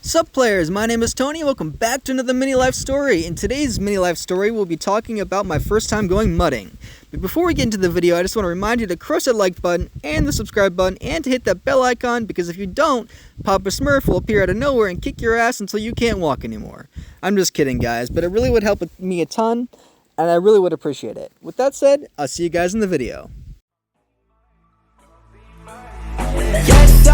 Sup players, my name is Tony and welcome back to another mini life story. In today's mini life story, we'll be talking about my first time going mudding. But before we get into the video, I just want to remind you to crush that like button and the subscribe button and to hit that bell icon, because if you don't, Papa Smurf will appear out of nowhere and kick your ass until you can't walk anymore. I'm just kidding guys, but it really would help me a ton and I really would appreciate it. With that said, I'll see you guys in the video. Yes,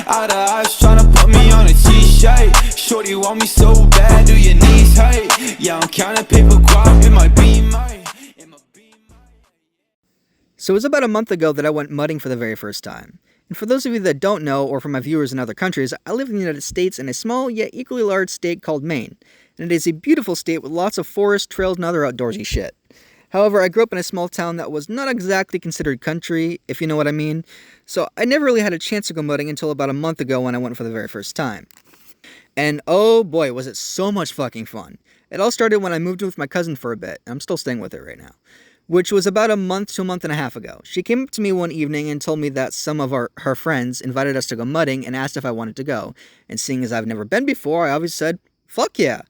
out of eyes tryna put me on a t-shirt. Shorty want me so bad, do your knees hurt? Yeah, I'm counting paper guap in my beamer. So it was about a month ago that I went mudding for the very first time. And for those of you that don't know, or for my viewers in other countries, I live in the United States in a small yet equally large state called Maine. And it is a beautiful state with lots of forests, trails, and other outdoorsy shit. However, I grew up in a small town that was not exactly considered country, if you know what I mean, so I never really had a chance to go mudding until about a month ago when I went for the very first time. And oh boy, was it so much fucking fun. It all started when I moved in with my cousin for a bit, and I'm still staying with her right now, which was about a month to a month and a half ago. She came up to me one evening and told me that some of her friends invited us to go mudding and asked if I wanted to go, and seeing as I've never been before, I obviously said, fuck yeah.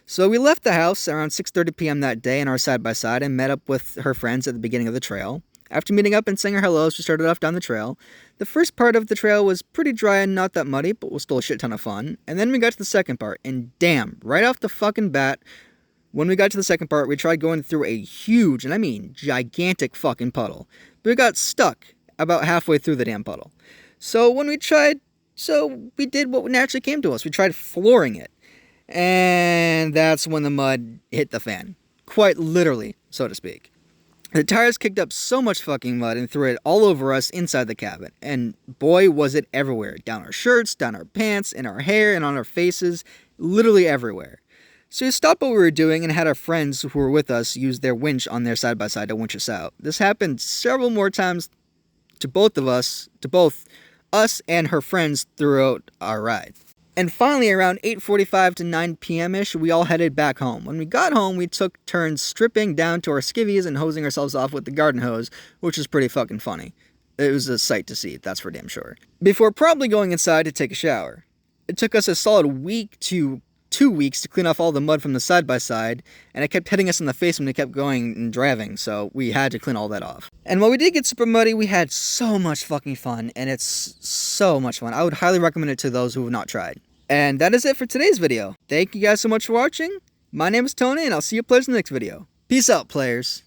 So we left the house around 6:30 p.m. that day in our side-by-side and met up with her friends at the beginning of the trail. After meeting up and saying our hellos, we started off down the trail. The first part of the trail was pretty dry and not that muddy, but was still a shit ton of fun. And then we got to the second part, and damn, right off the fucking bat, when we got to the second part, we tried going through a huge, and I mean gigantic fucking puddle. But we got stuck about halfway through the damn puddle. So we did what naturally came to us. We tried flooring it. And that's when the mud hit the fan. Quite literally, so to speak. The tires kicked up so much fucking mud and threw it all over us inside the cabin. And boy, was it everywhere. Down our shirts, down our pants, in our hair, and on our faces. Literally everywhere. So we stopped what we were doing and had our friends who were with us use their winch on their side-by-side to winch us out. This happened several more times to both us and her friends throughout our ride. And finally, around 8:45 to 9 p.m.-ish, we all headed back home. When we got home, we took turns stripping down to our skivvies and hosing ourselves off with the garden hose, which was pretty fucking funny. It was a sight to see, that's for damn sure. Before probably going inside to take a shower. It took us a solid week to 2 weeks to clean off all the mud from the side-by-side, and it kept hitting us in the face when we kept going and driving, so we had to clean all that off. And while we did get super muddy, we had so much fucking fun, and it's so much fun. I would highly recommend it to those who have not tried. And that is it for today's video. Thank you guys so much for watching. My name is Tony, and I'll see you players in the next video. Peace out, players.